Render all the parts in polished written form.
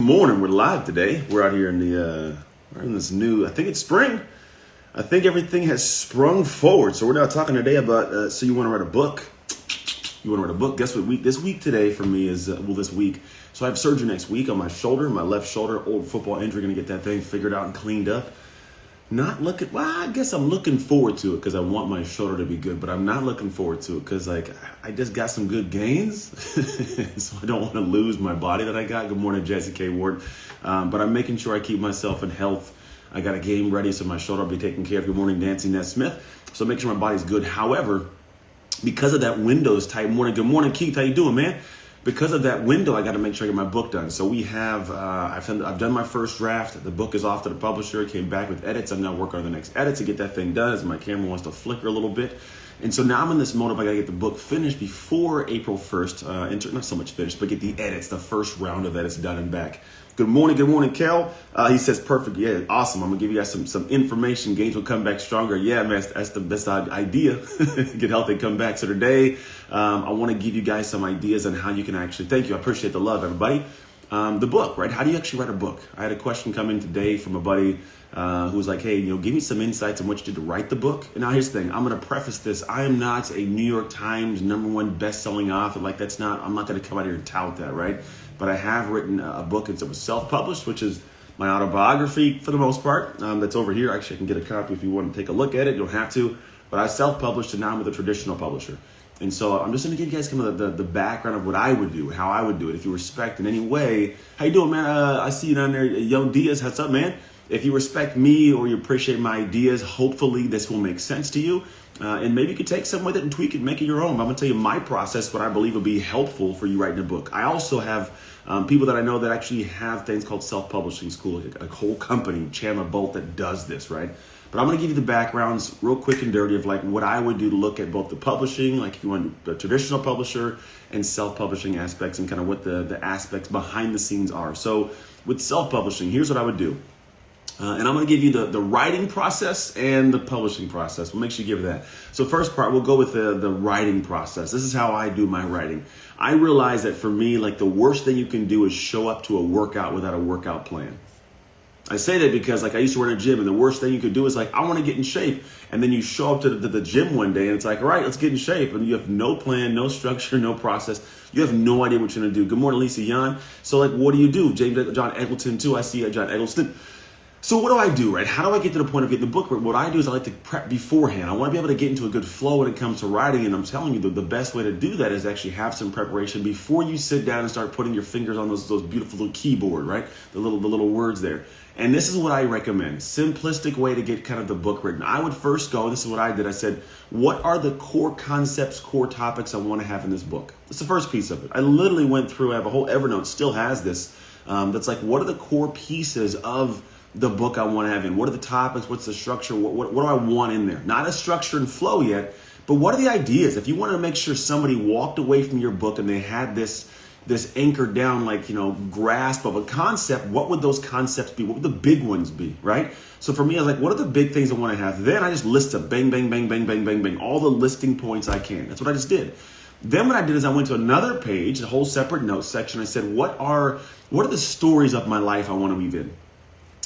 Morning. We're live today. We're out here in we're in this new, I think it's spring. I think everything has sprung forward. So we're now talking today about, so you want to write a book. You want to write a book. Guess what week? This week today for me is, this week. So I have surgery next week on my shoulder, my left shoulder, old football injury. Going to get that thing figured out and cleaned up. I guess I'm looking forward to it because I want my shoulder to be good, but I'm not looking forward to it because I just got some good gains. So I don't want to lose my body that I got. Good morning, Jesse K. Ward. But I'm making sure I keep myself in health. I got a game ready, so my shoulder will be taken care of. Good morning, Nancy Ness Smith. So make sure my body's good. However, because of that window's tight morning. Good morning, Keith. How you doing, man? Because of that window, I got to make sure I get my book done. So we have, I've done my first draft. The book is off to the publisher. It came back with edits. I'm now working on the next edit to get that thing done as my camera wants to flicker a little bit. And so now I'm in this mode of I got to get the book finished before April 1st. Not so much finished, but get the edits, the first round of edits done and back. Good morning, Kel. He says, perfect. Yeah, awesome. I'm going to give you guys some information. Gains will come back stronger. Yeah, man, that's the best idea. Get healthy, come back. So today, I want to give you guys some ideas on how you can actually, thank you. I appreciate the love, everybody. The book, right? How do you actually write a book? I had a question come in today from a buddy who was like, hey, give me some insights on what you did to write the book. And now here's the thing. I'm going to preface this. I am not a New York Times #1 best-selling author. I'm not going to come out here and tout that, right? But I have written a book. It was self-published, which is my autobiography for the most part. That's over here. Actually, I can get a copy if you want to take a look at it. You don't have to. But I self-published and now I'm with a traditional publisher. And so I'm just going to give you guys kind of the background of what I would do, how I would do it. If you respect in any way, how you doing, man? I see you down there, Young Diaz. What's up, man? If you respect me or you appreciate my ideas, hopefully this will make sense to you. And maybe you could take some with it and tweak it, make it your own. I'm going to tell you my process, what I believe will be helpful for you writing a book. I also have people that I know that actually have things called self-publishing school, like a whole company, Chandler Bolt, that does this, right? But I'm going to give you the backgrounds real quick and dirty of like what I would do to look at both the publishing, like if you want the traditional publisher and self-publishing aspects and kind of what the aspects behind the scenes are. So with self-publishing, here's what I would do. And I'm going to give you the writing process and the publishing process. We'll make sure you give that. So first part, we'll go with the writing process. This is how I do my writing. I realize that for me, like the worst thing you can do is show up to a workout without a workout plan. I say that because like I used to run a gym and the worst thing you could do is like, I want to get in shape. And then you show up to the gym one day and it's like, all right, let's get in shape. And you have no plan, no structure, no process. You have no idea what you're going to do. Good morning, Lisa Yan. So like, what do you do? John Eggleston too. I see John Eggleston. So what do I do, right? How do I get to the point of getting the book written? What I do is I like to prep beforehand. I want to be able to get into a good flow when it comes to writing. And I'm telling you, the best way to do that is actually have some preparation before you sit down and start putting your fingers on those beautiful little keyboard, right? The little words there. And this is what I recommend. Simplistic way to get kind of the book written. I would first go, this is what I did. I said, what are the core concepts, core topics I want to have in this book? That's the first piece of it. I literally went through, I have a whole Evernote, still has this. That's like, what are the core pieces of the book I want to have in? What are the topics? What's the structure? What do I want in there? Not a structure and flow yet, but what are the ideas? If you want to make sure somebody walked away from your book and they had this anchored down, grasp of a concept, what would those concepts be? What would the big ones be, right? So for me, I was like, what are the big things I want to have? Then I just list them, bang, bang, bang, bang, bang, bang, bang, all the listing points I can. That's what I just did. Then what I did is I went to another page, a whole separate notes section. I said, what are the stories of my life I want to weave in?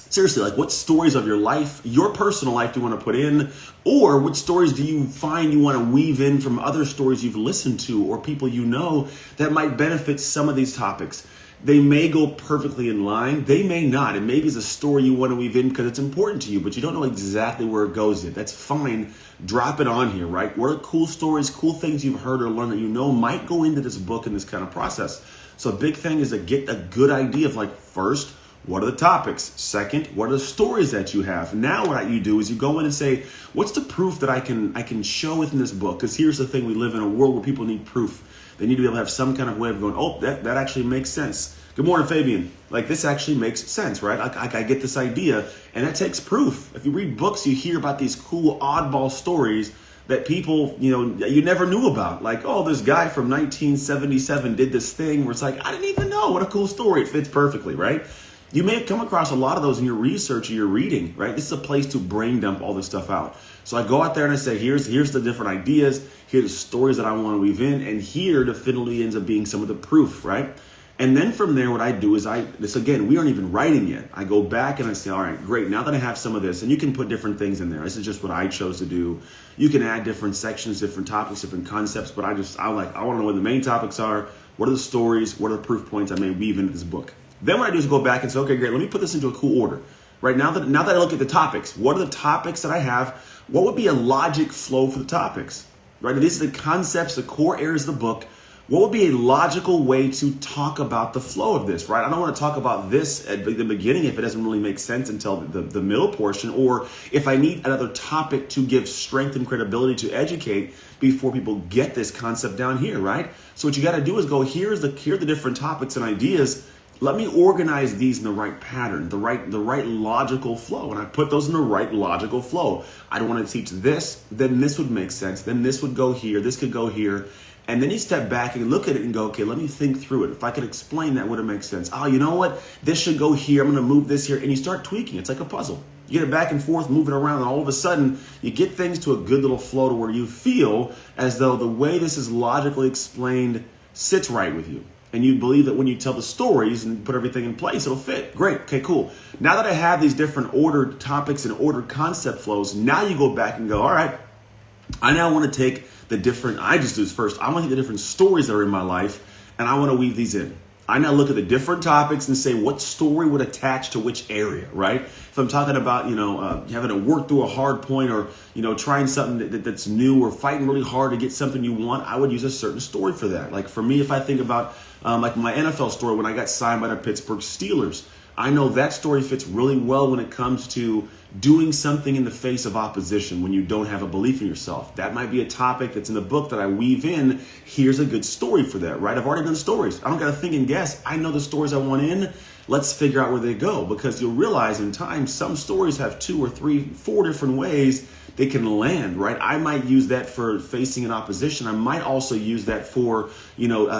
Seriously, like what stories of your life, your personal life do you want to put in? Or what stories do you find you want to weave in from other stories you've listened to or people you know that might benefit some of these topics? They may go perfectly in line. They may not. And maybe it's a story you want to weave in because it's important to you, but you don't know exactly where it goes yet. That's fine. Drop it on here, right? What are cool stories, cool things you've heard or learned that you know might go into this book in this kind of process? So a big thing is to get a good idea of like, first, what are the topics? Second, what are the stories that you have? Now what you do is you go in and say, what's the proof that I can show within this book? Because here's the thing, we live in a world where people need proof. They need to be able to have some kind of way of going, oh, that actually makes sense. Good morning, Fabian. Like this actually makes sense, right? I get this idea and that takes proof. If you read books, you hear about these cool oddball stories that people, you never knew about. Like, oh, this guy from 1977 did this thing where it's like, I didn't even know. What a cool story. It fits perfectly, right? You may have come across a lot of those in your research or your reading, right? This is a place to brain dump all this stuff out. So I go out there and I say, here's the different ideas, here's the stories that I want to weave in, and here definitely ends up being some of the proof, right? And then from there, what I do is this again, we aren't even writing yet. I go back and I say, all right, great. Now that I have some of this, and you can put different things in there. This is just what I chose to do. You can add different sections, different topics, different concepts, but I want to know what the main topics are. What are the stories? What are the proof points I may weave into this book? Then what I do is go back and say, okay, great. Let me put this into a cool order. Right now that I look at the topics, what are the topics that I have? What would be a logic flow for the topics? Right? And these are the concepts, the core areas of the book. What would be a logical way to talk about the flow of this, right? I don't want to talk about this at the beginning if it doesn't really make sense until the middle portion, or if I need another topic to give strength and credibility to educate before people get this concept down here, right? So what you got to do is go, here are the different topics and ideas. Let me organize these in the right pattern, the right logical flow. And I put those in the right logical flow. I don't want to teach this, then this would make sense. Then this would go here, this could go here. And then you step back and look at it and go, okay, let me think through it. If I could explain that, would it make sense? Oh, you know what? This should go here. I'm going to move this here. And you start tweaking. It's like a puzzle. You get it back and forth, moving around, and all of a sudden, you get things to a good little flow to where you feel as though the way this is logically explained sits right with you. And you believe that when you tell the stories and put everything in place, it'll fit. Great. Okay, cool. Now that I have these different ordered topics and ordered concept flows, now you go back and go, all right, I now want to take I just do this first. I want to take the different stories that are in my life, and I want to weave these in. I now look at the different topics and say, what story would attach to which area, right? If I'm talking about, having to work through a hard point, or, trying something that's new, or fighting really hard to get something you want, I would use a certain story for that. Like for me, if I think about like my NFL story when I got signed by the Pittsburgh Steelers, I know that story fits really well when it comes to doing something in the face of opposition when you don't have a belief in yourself. That might be a topic that's in the book that I weave in. Here's a good story for that, right? I've already done stories. I don't got to think and guess. I know the stories I want in. Let's figure out where they go, because you'll realize in time, some stories have 2 or 3, 4 different ways they can land, right? I might use that for facing an opposition. I might also use that for,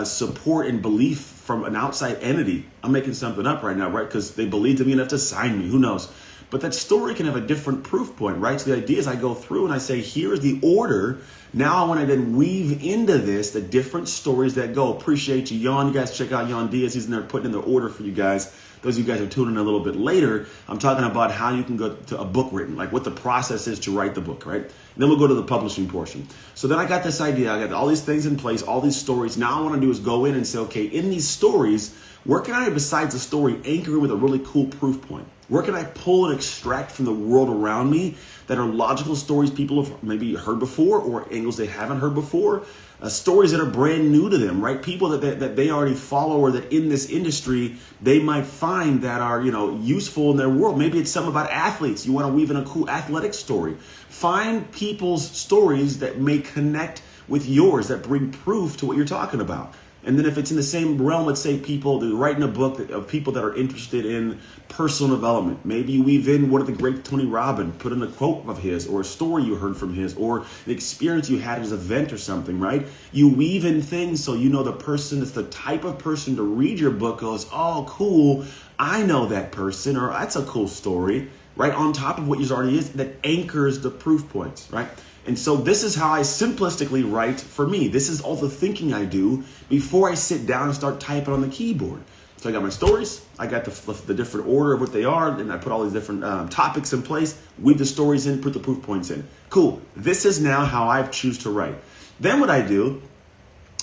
support and belief from an outside entity. I'm making something up right now, right? Because they believed in me enough to sign me. Who knows? But that story can have a different proof point, right? So the idea is I go through and I say, here's the order. Now I want to then weave into this the different stories that go. Appreciate you, Jan. You guys check out Jan Diaz. He's in there putting in the order for you guys. Those of you guys are tuning in a little bit later. I'm talking about how you can go to a book written, like what the process is to write the book, right? And then we'll go to the publishing portion. So then I got this idea. I got all these things in place, all these stories. Now I want to do is go in and say, okay, in these stories, where can I, besides the story, anchor with a really cool proof point? Where can I pull and extract from the world around me that are logical stories people have maybe heard before, or angles they haven't heard before? Stories that are brand new to them, right? People that they already follow, or that in this industry they might find that are, useful in their world. Maybe it's something about athletes. You want to weave in a cool athletic story. Find people's stories that may connect with yours, that bring proof to what you're talking about. And then if it's in the same realm, let's say people that are writing a book of people that are interested in personal development. Maybe you weave in one of the great Tony Robbins, put in a quote of his, or a story you heard from his, or an experience you had at his event or something, right? You weave in things so you know the person that's the type of person to read your book goes, oh, cool, I know that person, or that's a cool story, right? On top of what yours already is, that anchors the proof points, right? And so this is how I simplistically write for me. This is all the thinking I do before I sit down and start typing on the keyboard. So I got my stories, I got the different order of what they are, and I put all these different topics in place, weave the stories in, put the proof points in. Cool. This is now how I choose to write. Then what I do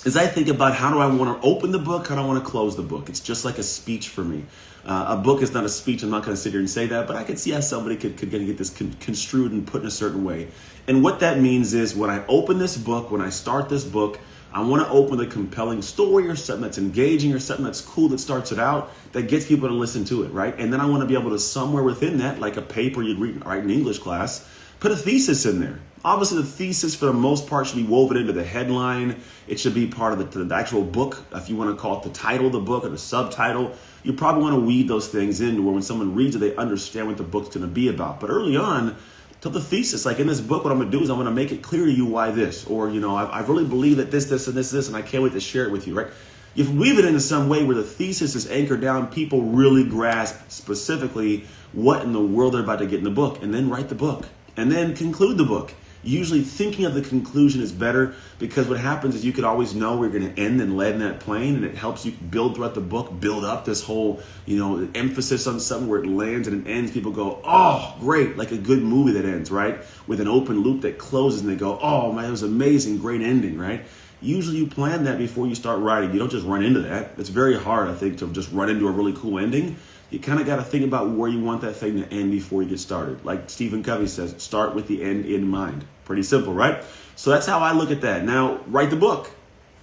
is I think about, how do I want to open the book? How do I want to close the book? It's just like a speech for me. A book is not a speech. I'm not going to sit here and say that, but I could see how somebody could get this construed and put in a certain way. And what that means is, when I open this book, when I start this book, I want to open with a compelling story, or something that's engaging, or something that's cool, that starts it out, that gets people to listen to it, right? And then I want to be able to, somewhere within that, like a paper you'd write in English class, put a thesis in there. Obviously, the thesis, for the most part, should be woven into the headline. It should be part of the actual book, if you want to call it the title of the book or the subtitle. You probably want to weave those things in where when someone reads it, they understand what the book's going to be about. But early on, tell the thesis. Like in this book, what I'm going to do is I'm going to make it clear to you why this. Or, I really believe that this, and this, and I can't wait to share it with you, right? You weave it into some way where the thesis is anchored down, people really grasp specifically what in the world they're about to get in the book, and then write the book, and then conclude the book. Usually thinking of the conclusion is better, because what happens is you could always know where you're going to end and land that plane, and it helps you build throughout the book, build up this whole, emphasis on something where it lands and it ends. People go, oh, great, like a good movie that ends, right? With an open loop that closes and they go, oh man, it was amazing, great ending, right? Usually you plan that before you start writing. You don't just run into that. It's very hard, I think, to just run into a really cool ending. You kind of got to think about where you want that thing to end before you get started. Like Stephen Covey says, start with the end in mind. Pretty simple, right? So that's how I look at that. Now, write the book.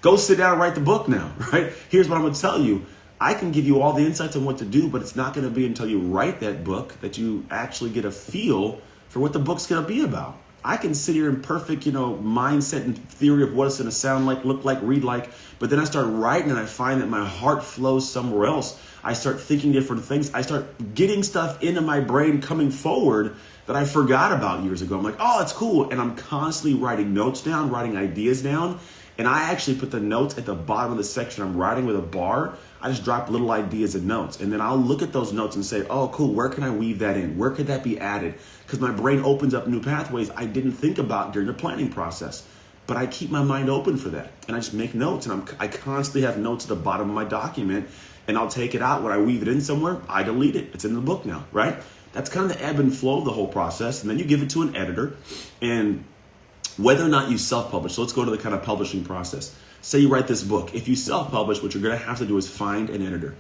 Go sit down and write the book now, right? Here's what I'm going to tell you. I can give you all the insights on what to do, but it's not going to be until you write that book that you actually get a feel for what the book's going to be about. I can sit here in perfect, mindset and theory of what it's going to sound like, look like, read like, but then I start writing and I find that my heart flows somewhere else. I start thinking different things. I start getting stuff into my brain coming forward that I forgot about years ago. I'm like, oh, it's cool. And I'm constantly writing notes down, writing ideas down. And I actually put the notes at the bottom of the section I'm writing with a bar. I just drop little ideas and notes. And then I'll look at those notes and say, oh, cool, where can I weave that in? Where could that be added? Because my brain opens up new pathways I didn't think about during the planning process. But I keep my mind open for that. And I just make notes. And I constantly have notes at the bottom of my document. And I'll take it out. When I weave it in somewhere, I delete it. It's in the book now, right? That's kind of the ebb and flow of the whole process. And then you give it to an editor. And whether or not you self-publish, so let's go to the kind of publishing process. Say you write this book. If you self-publish, what you're going to have to do is find an editor.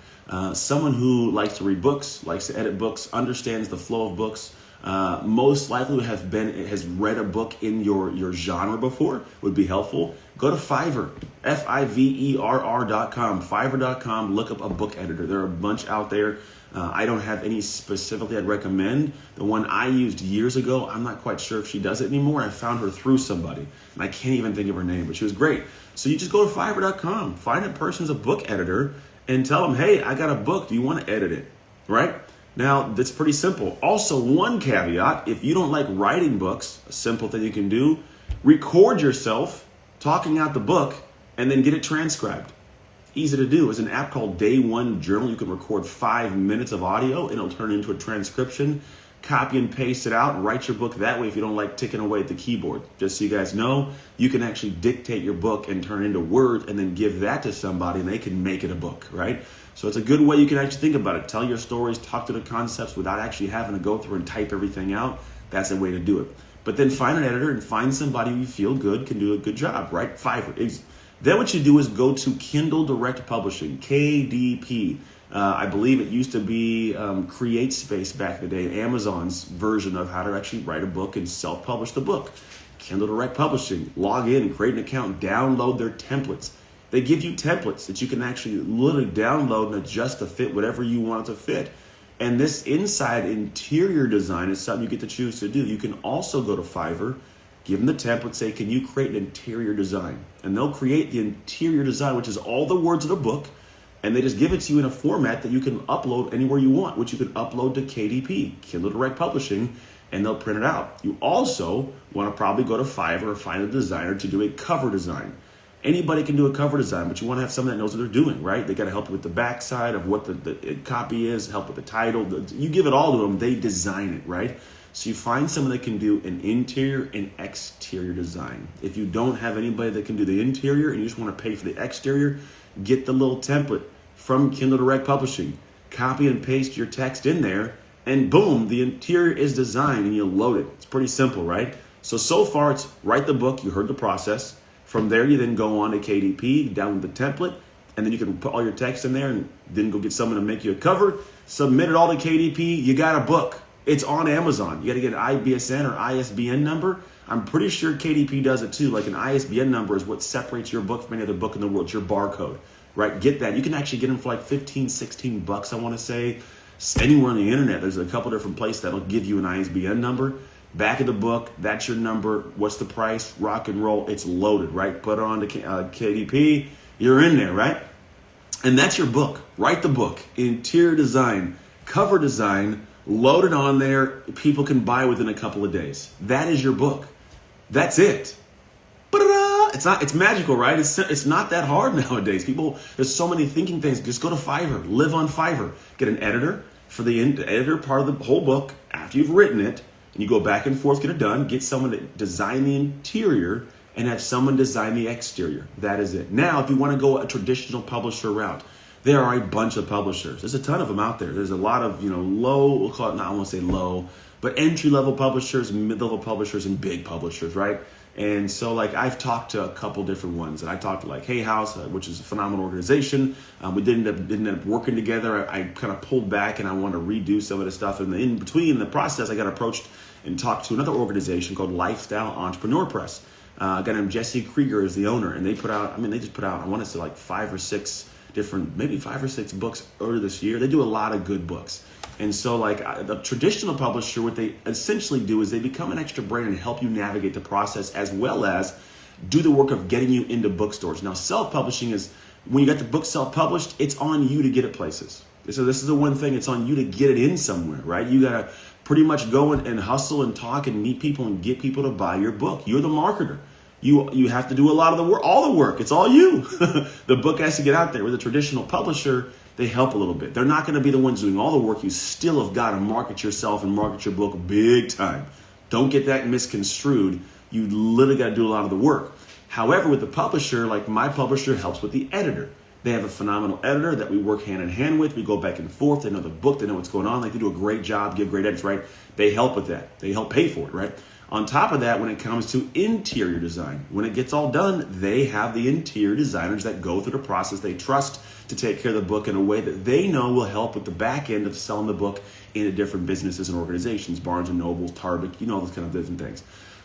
Someone who likes to read books, likes to edit books, understands the flow of books, most likely has read a book in your genre before, would be helpful. Go to Fiverr, Fiverr.com, Fiverr.com, look up a book editor. There are a bunch out there. I don't have any specifically I'd recommend. The one I used years ago, I'm not quite sure if she does it anymore. I found her through somebody, and I can't even think of her name, but she was great. So you just go to Fiverr.com, find a person who's a book editor, and tell them, hey, I got a book. Do you want to edit it? Right? Now, that's pretty simple. Also, one caveat, if you don't like writing books, a simple thing you can do, record yourself talking out the book and then get it transcribed. Easy to do. There's an app called Day One Journal. You can record 5 minutes of audio and it'll turn into a transcription. Copy and paste it out and write your book that way if you don't like ticking away at the keyboard. Just so you guys know, you can actually dictate your book and turn it into words and then give that to somebody and they can make it a book, right? So it's a good way you can actually think about it. Tell your stories, talk to the concepts without actually having to go through and type everything out. That's a way to do it. But then find an editor and find somebody who you feel good can do a good job, right? Fiverr. Then what you do is go to Kindle Direct Publishing, KDP. I believe it used to be CreateSpace back in the day, Amazon's version of how to actually write a book and self-publish the book. Kindle Direct Publishing. Log in, create an account, download their templates. They give you templates that you can actually literally download and adjust to fit whatever you want it to fit. And this inside interior design is something you get to choose to do. You can also go to Fiverr, give them the template, say, can you create an interior design? And they'll create the interior design, which is all the words of the book, and they just give it to you in a format that you can upload anywhere you want, which you can upload to KDP, Kindle Direct Publishing, and they'll print it out. You also want to probably go to Fiverr or find a designer to do a cover design. Anybody can do a cover design, but you want to have someone that knows what they're doing, right? They got to help you with the backside of what the copy is, help with the title. You give it all to them, they design it, right? So you find someone that can do an interior and exterior design. If you don't have anybody that can do the interior and you just want to pay for the exterior, get the little template from Kindle Direct Publishing. Copy and paste your text in there, and boom, the interior is designed and you load it. It's pretty simple, right? So far it's write the book, you heard the process. From there, you then go on to KDP, download the template, and then you can put all your text in there and then go get someone to make you a cover, submit it all to KDP, you got a book. It's on Amazon. You got to get an IBSN or ISBN number. I'm pretty sure KDP does it too. Like an ISBN number is what separates your book from any other book in the world. It's your barcode, right? Get that. You can actually get them for like 15, 16 bucks, I want to say. Anywhere on the internet, there's a couple different places that'll give you an ISBN number. Back of the book, that's your number. What's the price? Rock and roll. It's loaded, right? Put it on to KDP. You're in there, right? And that's your book. Write the book. Interior design, cover design, load it on there. People can buy within a couple of days. That is your book. That's it. It's magical, right? It's not that hard nowadays. There's so many thinking things. Just go to Fiverr. Live on Fiverr. Get an editor for the editor part of the whole book. After you've written it, And you go back and forth, get it done, get someone to design the interior and have someone design the exterior. That is it. Now, if you want to go a traditional publisher route, there are a bunch of publishers. There's a ton of them out there. There's a lot of, low, we'll call it, I won't say low, but entry-level publishers, mid-level publishers, and big publishers, right? And so, like, I've talked to a couple different ones. And I talked to, like, Hay House, which is a phenomenal organization. We didn't end up working together. I kind of pulled back, and I wanted to redo some of the stuff. And in between the process, I got approached and talked to another organization called Lifestyle Entrepreneur Press. A guy named Jesse Krieger is the owner. And they put out, they just put out, I want to say, like 5 or 6 books earlier this year. They do a lot of good books. And so, like, the traditional publisher, what they essentially do is they become an extra brain and help you navigate the process, as well as do the work of getting you into bookstores. Now, self-publishing is, when you got the book self-published, it's on you to get it places. So this is the one thing, it's on you to get it in somewhere, right? You got to pretty much go and hustle and talk and meet people and get people to buy your book. You're the marketer. You have to do a lot of the work, all the work. It's all you. The book has to get out there. With a traditional publisher, they help a little bit. They're not going to be the ones doing all the work. You still have got to market yourself and market your book big time. Don't get that misconstrued. You literally got to do a lot of the work. However, with the publisher, like my publisher helps with the editor. They have a phenomenal editor that we work hand in hand with. We go back and forth. They know the book. They know what's going on. They do a great job, give great edits, right? They help with that. They help pay for it, right? On top of that, when it comes to interior design, when it gets all done, they have the interior designers that go through the process they trust to take care of the book in a way that they know will help with the back end of selling the book into different businesses and organizations, Barnes & Noble, Target, those kind of different things.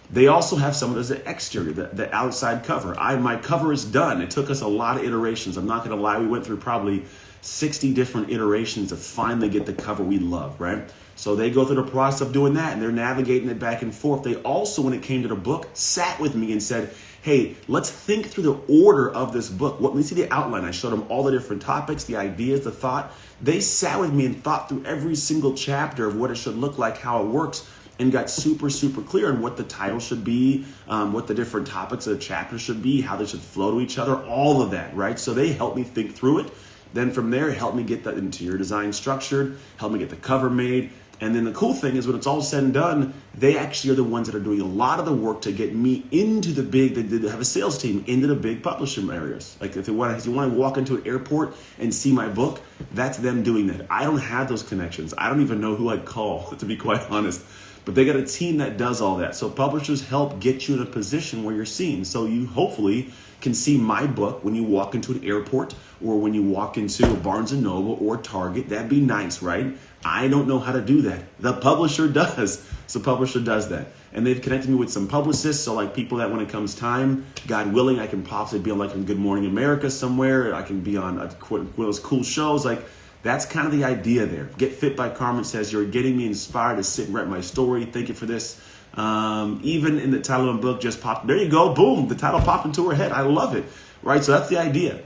They also have someone as the exterior, the outside cover. My cover is done. It took us a lot of iterations. I'm not going to lie. We went through probably 60 different iterations to finally get the cover we love, right? So they go through the process of doing that, and they're navigating it back and forth. They also, when it came to the book, sat with me and said, hey, let's think through the order of this book. Let me see the outline. I showed them all the different topics, the ideas, the thought. They sat with me and thought through every single chapter of what it should look like, how it works, and got super, super clear on what the title should be, what the different topics of the chapter should be, how they should flow to each other, all of that, right? So they helped me think through it. Then from there, helped me get the interior design structured, helped me get the cover made. And then the cool thing is when it's all said and done, they actually are the ones that are doing a lot of the work to get me into the big, they have a sales team into the big publishing areas. Like if you want to walk into an airport and see my book, that's them doing that. I don't have those connections. I don't even know who I'd call, to be quite honest. But they got a team that does all that. So publishers help get you in a position where you're seen. So you hopefully can see my book when you walk into an airport or when you walk into a Barnes & Noble or Target. That'd be nice, right? I don't know how to do that. The publisher does. So publisher does that. And they've connected me with some publicists. So like people that when it comes time, God willing, I can possibly be on like on Good Morning America somewhere. I can be on one of those cool shows. Like that's kind of the idea there. Get Fit by Carmen says, you're getting me inspired to sit and write my story. Thank you for this. Even in the title of the book just popped. There you go. Boom. The title popped into her head. I love it. Right. So that's the idea.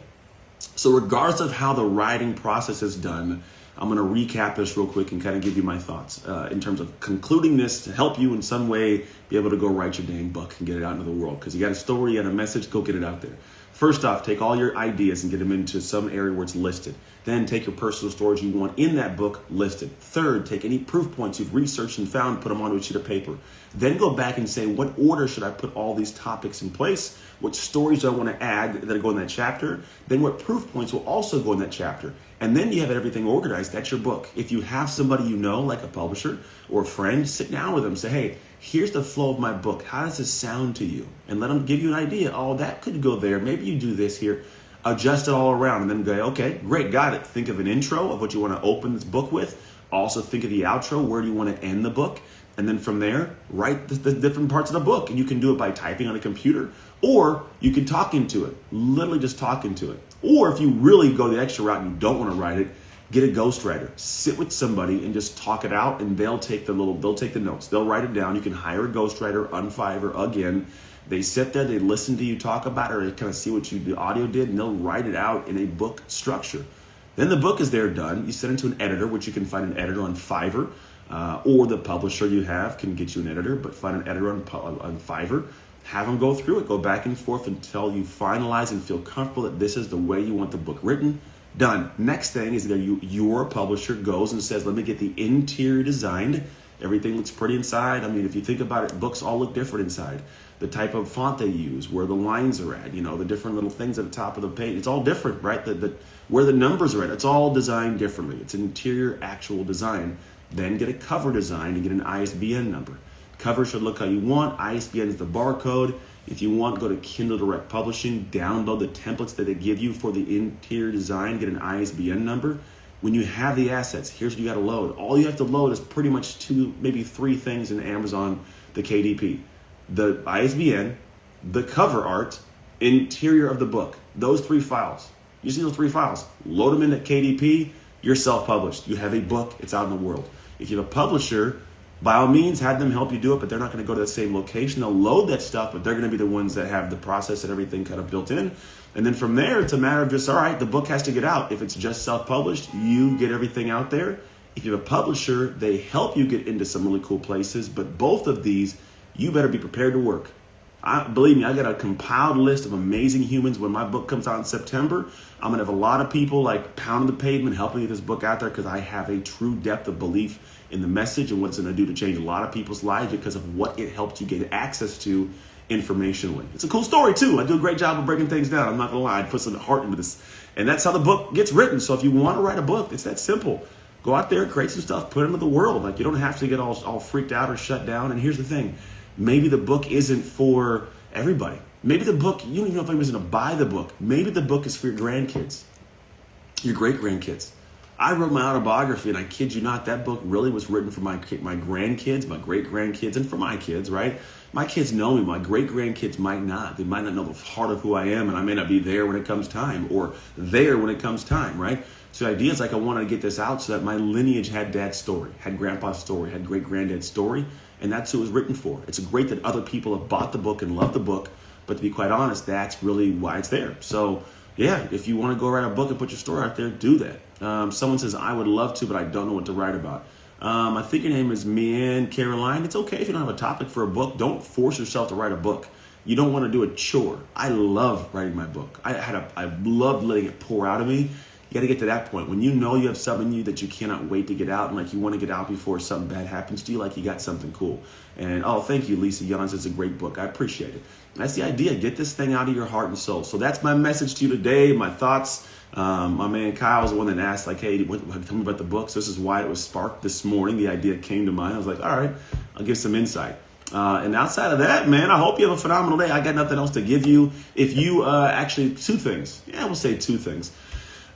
So regardless of how the writing process is done, I'm going to recap this real quick and kind of give you my thoughts in terms of concluding this to help you in some way be able to go write your dang book and get it out into the world. Because you got a story, you got a message, go get it out there. First off, take all your ideas and get them into some area where it's listed. Then take your personal stories you want in that book listed. Third, take any proof points you've researched and found, put them onto a sheet of paper. Then go back and say, what order should I put all these topics in place? What stories do I want to add that go in that chapter? Then what proof points will also go in that chapter? And then you have everything organized. That's your book. If you have somebody you know, like a publisher or a friend, sit down with them. Say, hey, here's the flow of my book. How does this sound to you? And let them give you an idea. Oh, that could go there. Maybe you do this here. Adjust it all around and then go, okay, great, got it. Think of an intro of what you want to open this book with. Also think of the outro. Where do you want to end the book? And then from there, write the different parts of the book. And you can do it by typing on a computer, or you can talk into it, literally just talk into it. Or if you really go the extra route and you don't want to write it, get a ghostwriter. Sit with somebody and just talk it out, and they'll take the notes. They'll write it down. You can hire a ghostwriter on Fiverr again. They sit there, they listen to you talk about it, or they kind of see what the audio did, and they'll write it out in a book structure. Then the book is there done. You send it to an editor, which you can find an editor on Fiverr, or the publisher you have can get you an editor, but find an editor on Fiverr. Have them go through it, go back and forth until you finalize and feel comfortable that this is the way you want the book written. Done. Next thing is that your publisher goes and says, let me get the interior designed. Everything looks pretty inside. I mean, if you think about it, books all look different inside. The type of font they use, where the lines are at, the different little things at the top of the page, it's all different, right? Where the numbers are at, it's all designed differently. It's an interior actual design. Then get a cover design and get an ISBN number. Cover should look how you want. ISBN is the barcode. If you want, go to Kindle Direct Publishing, download the templates that they give you for the interior design, get an ISBN number. When you have the assets, here's what you got to load. All you have to load is pretty much 2, maybe 3 things in Amazon, the KDP. The ISBN, the cover art, interior of the book. Those 3 files. You see those 3 files. Load them into KDP. You're self-published. You have a book. It's out in the world. If you have a publisher, by all means, have them help you do it, but they're not going to go to the same location. They'll load that stuff, but they're going to be the ones that have the process and everything kind of built in. And then from there, it's a matter of just, all right, the book has to get out. If it's just self-published, you get everything out there. If you have a publisher, they help you get into some really cool places. But both of these, you better be prepared to work. Believe me, I got a compiled list of amazing humans. When my book comes out in September, I'm going to have a lot of people like pounding the pavement, helping get this book out there, because I have a true depth of belief in the message and what it's going to do to change a lot of people's lives because of what it helped you get access to informationally. It's a cool story too. I do a great job of breaking things down. I'm not going to lie. I put some heart into this. And that's how the book gets written. So if you want to write a book, it's that simple. Go out there, create some stuff, put it into the world. Like, you don't have to get all freaked out or shut down. And here's the thing. Maybe the book isn't for everybody. Maybe the book, you don't even know if anybody's going to buy the book. Maybe the book is for your grandkids, your great-grandkids. I wrote my autobiography, and I kid you not, that book really was written for my grandkids, my great-grandkids, and for my kids, right? My kids know me. My great-grandkids might not. They might not know the heart of who I am, and I may not be there when it comes time, or there when it comes time, right? So the idea is, like, I wanted to get this out so that my lineage had dad's story, had grandpa's story, had great-granddad's story, and that's who it was written for. It's great that other people have bought the book and love the book, but to be quite honest, that's really why it's there. So yeah, if you want to go write a book and put your story out there, do that. Someone says, I would love to, but I don't know what to write about. I think your name is Mianne Caroline. It's okay if you don't have a topic for a book. Don't force yourself to write a book. You don't want to do a chore. I love writing my book. I loved letting it pour out of me. You got to get to that point when you know you have something in you that you cannot wait to get out, and like you want to get out before something bad happens to you, like you got something cool. And oh, thank you, Lisa Youngs. It's a great book. I appreciate it. That's the idea. Get this thing out of your heart and soul. So that's my message to you today. My thoughts. My man Kyle was the one that asked, like, hey, tell me about the book. So this is why it was sparked this morning. The idea came to mind. I was like, all right, I'll give some insight. And outside of that, man, I hope you have a phenomenal day. I got nothing else to give you. If you actually, 2 things. Yeah, we'll say 2 things.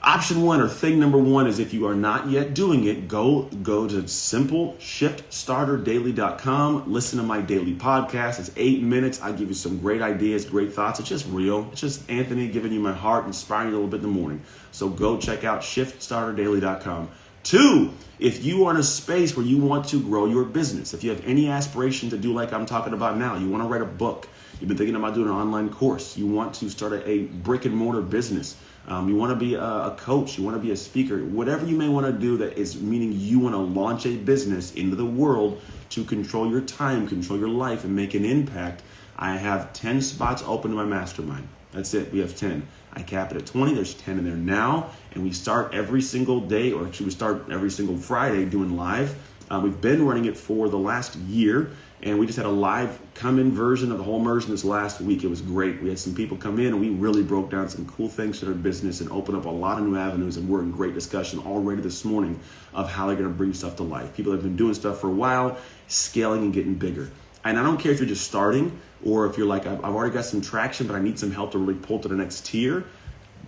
Option 1, or thing number 1, is if you are not yet doing it, go to simpleshiftStarterDaily.com. Listen to my daily podcast. It's 8 minutes. I give you some great ideas, great thoughts. It's just real. It's just Anthony giving you my heart, inspiring you a little bit in the morning. So go check out ShiftStarterDaily.com. 2, if you are in a space where you want to grow your business, if you have any aspiration to do like I'm talking about now, you want to write a book, you've been thinking about doing an online course, you want to start a brick and mortar business, you want to be a coach, you want to be a speaker, whatever you may want to do that is meaning you want to launch a business into the world to control your time, control your life, and make an impact, I have 10 spots open to my mastermind. That's it. We have 10. I cap it at 20. There's 10 in there now. And we start every single day, or actually we start every single Friday doing live. We've been running it for the last year. And we just had a live come-in version of the whole immersion this last week. It was great. We had some people come in, and we really broke down some cool things to their business and opened up a lot of new avenues. And we're in great discussion already this morning of how they're going to bring stuff to life. People have been doing stuff for a while, scaling and getting bigger. And I don't care if you're just starting or if you're like, I've already got some traction, but I need some help to really pull to the next tier.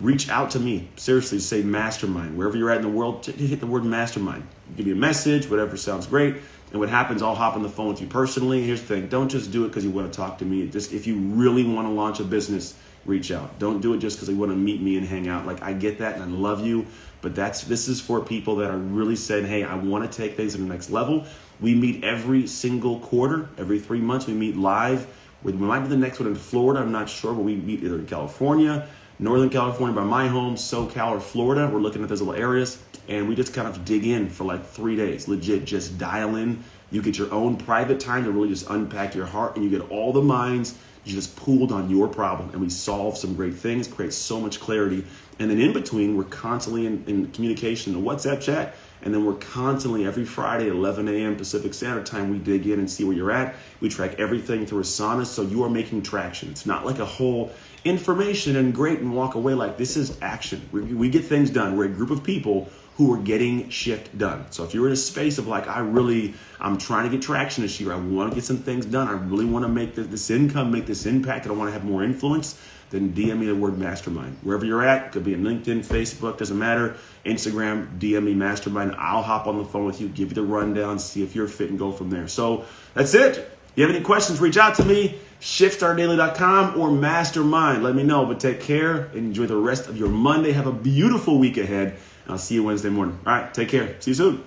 Reach out to me. Seriously, say mastermind. Wherever you're at in the world, hit the word mastermind. Give me a message, whatever sounds great. And what happens, I'll hop on the phone with you personally. Here's the thing. Don't just do it because you want to talk to me. Just if you really want to launch a business, reach out. Don't do it just because you want to meet me and hang out. Like, I get that and I love you, but this is for people that are really saying, hey, I want to take things to the next level. We meet every single quarter. Every 3 months we meet live. We might do the next one in Florida. I'm not sure, but we meet either in California, Northern California by my home, SoCal, or Florida. We're looking at those little areas, and we just kind of dig in for like 3 days. Legit, just dial in. You get your own private time to really just unpack your heart, and you get all the minds just pooled on your problem, and we solve some great things, create so much clarity. And then in between, we're constantly in communication in the WhatsApp chat, And then we're constantly, every Friday, 11 a.m. Pacific Standard Time, we dig in and see where you're at. We track everything through Asana, so you are making traction. It's not like a whole information and great and walk away. Like, this is action. We get things done. We're a group of people who are getting shit done. So if you're in a space of like, I'm trying to get traction this year. I want to get some things done. I really want to make this income, make this impact, and I want to have more influence, then DM me the word mastermind. Wherever you're at, could be in LinkedIn, Facebook, doesn't matter. Instagram, DM me mastermind. I'll hop on the phone with you, give you the rundown, see if you're fit and go from there. So that's it. If you have any questions, reach out to me, shiftstarterdaily.com or mastermind. Let me know, but take care and enjoy the rest of your Monday. Have a beautiful week ahead. I'll see you Wednesday morning. All right, take care. See you soon.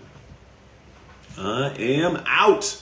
I am out.